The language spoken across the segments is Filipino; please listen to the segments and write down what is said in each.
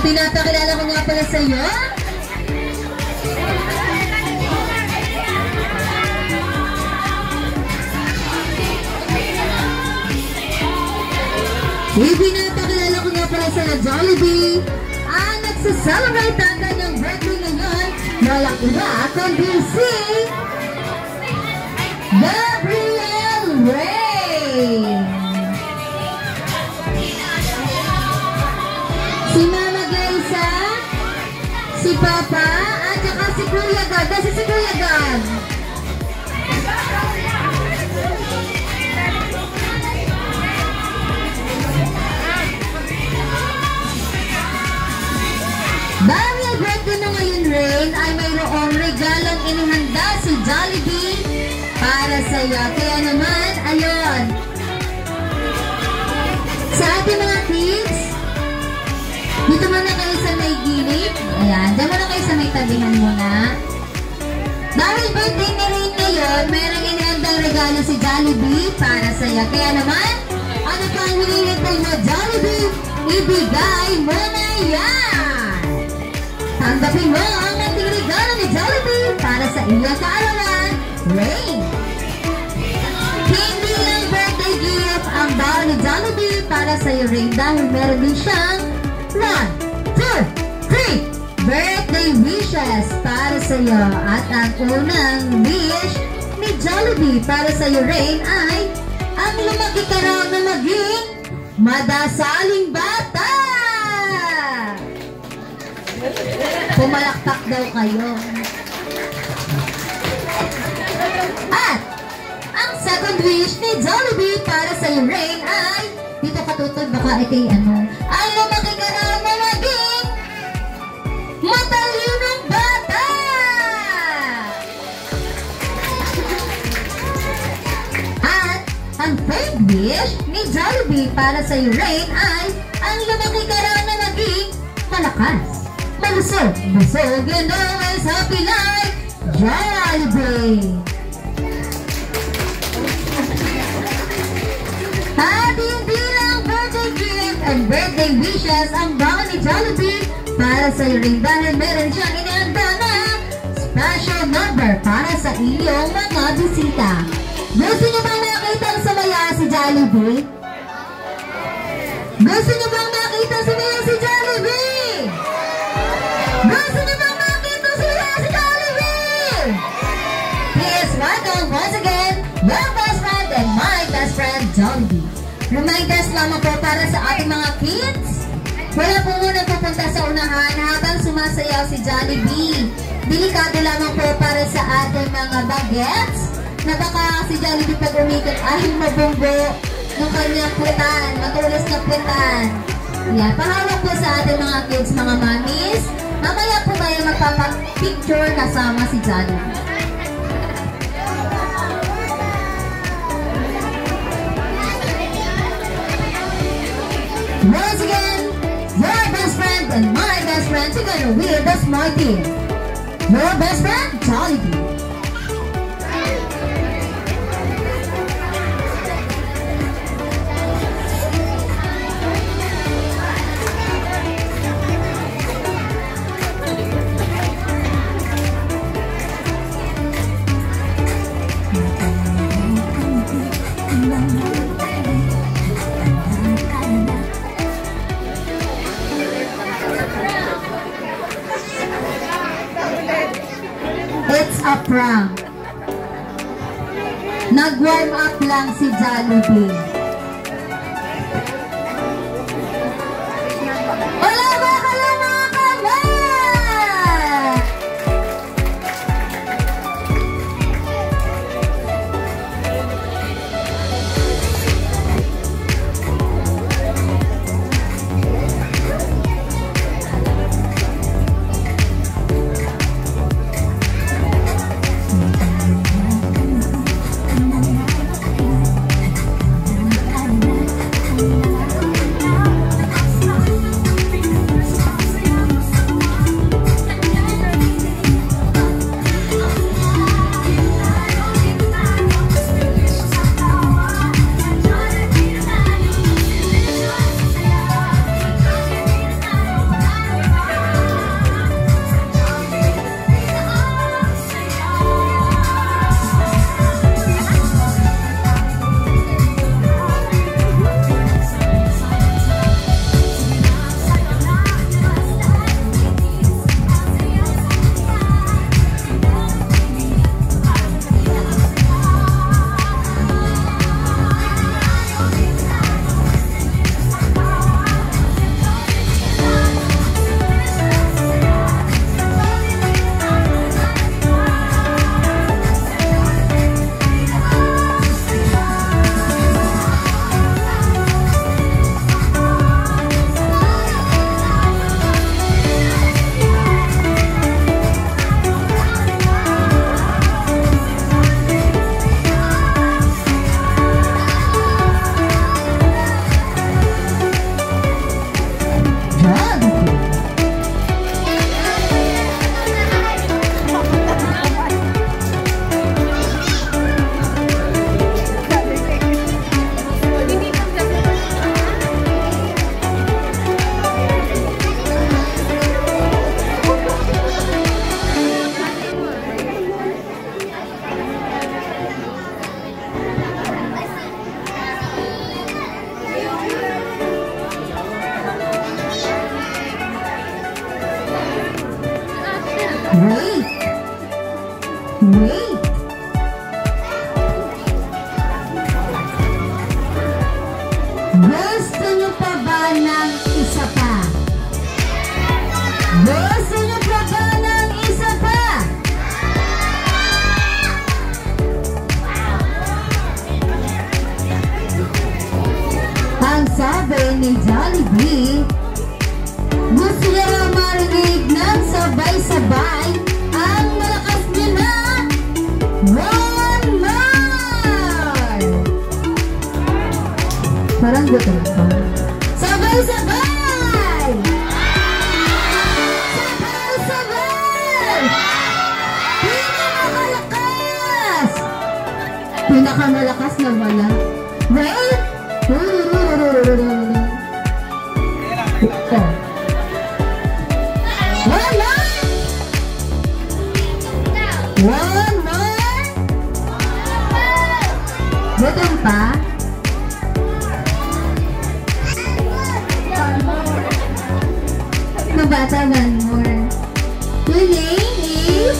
Ipinapakilala ko nga pala sa iyo. Ipinapakilala ko nga pala sa iyo, Jollibee, ang nagsaselebrate ang kanyang birthday ngayon. Walang iba kundi si Gabriel Ray. Si Mama Gaysa, si Papa, at saka si Kuya God. Kasi si Kuya God. Dahil birthday mo ngayon, Rain, ay mayroong regalong inihanda si Jollibee para sa iyo. Kaya naman, ayun. Sa ating mga kids, dito muna kayo sa may gilid. Ayan, dyan muna kayo sa may tabihan muna. Dahil birthday ni Rain ngayon, mayroong inihandang regalo si Jollibee para sa iyo. Kaya naman, ano pa ang hinihintay mo, Jollibee? Ibigay mo na yan! Tanggapin mo ang ating regalo ni Jollibee para sa iyong kaarawan, Rain! Hindi lang birthday gift ang bawal ni Jollibee para sa iyo, Rain, dahil meron din siyang 1, 2, 3 birthday wishes para sa iyo. At ang unang wish ni Jollibee para sa iyo, Rain, ay ang lumaki ka raw na maging madasaling bata. Pumalakpak daw kayo. At ang second wish ni Jollibee para sa iyo, Rain, ay dito katutod baka ikay ano, ay lumaki ka raw na maging matalinong bata. At ang third wish ni Jollibee para sa iyo, Rain, ay ang lumaki ka raw na maging malakas, malusog, busog, and always happy like Jollibee. At hindi lang birthday gift and birthday wishes ang bawal ni Jollibee para sa iyo, Rain, dahil meron siyang inihanda na special number para sa iyong mga bisita. Gusto niyo bang makita ang sumaya si Jollibee? Gusto niyo bang makita sumaya si Jollibee? Gusto niyo bang makita sumaya si Jollibee? Please welcome once again your best friend and my best friend, Jollibee. Reminders lamang po para sa ating mga kids. Wala po muna pupunta sa unahan habang sumasayaw si Jollibee. Delikado lamang po para sa ating mga bagets na baka si Jollibee pag umikot ay mabunggo ng kanyang putan, matulis na putan. Yan, pahawak po sa ating mga kids, mga mommies. Mamaya po kayo magpapapicture kasama si Jollibee. Once again, your best friend and my best friend together with the small team. Your best friend, Jollibee. It's a prank. Nag-warm up lang si Jollibee. Wala ba kayo mga kamay? Wait. Wait. Gusto niyo pa ba ng isa pa? Gusto niyo pa ba ng isa pa? Ang sabi ni Jollibee, gusto niya raw marinig ng sabay-sabay ang malakas niya na one more! Parang gutom pa. Sabay-sabay! Sabay-sabay! Pinakamalakas! Pinakamalakas na wala. Wait! Oh. One more! One more! Gutom pa? Mabata, one more. Your name is?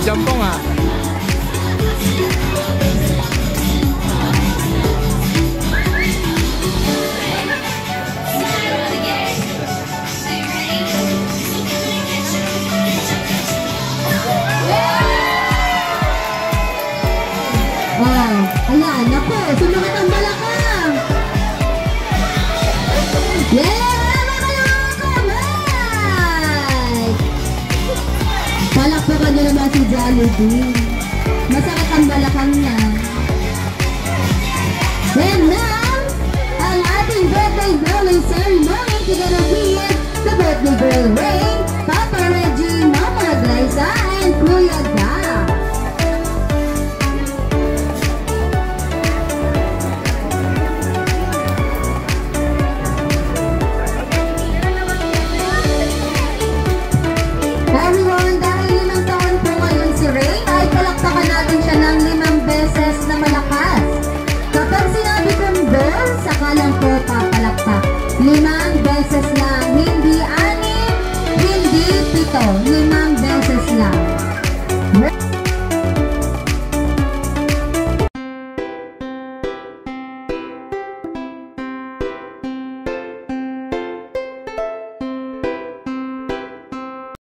Jampong ah. Wow. Ayan, ako. Sumakat ang balakang. Yeah! Makalakaman! Palakpakan nyo naman si Jollibee. Masakit ang balakang niya. And now, ang ating birthday girl ceremony to the birthday girl race.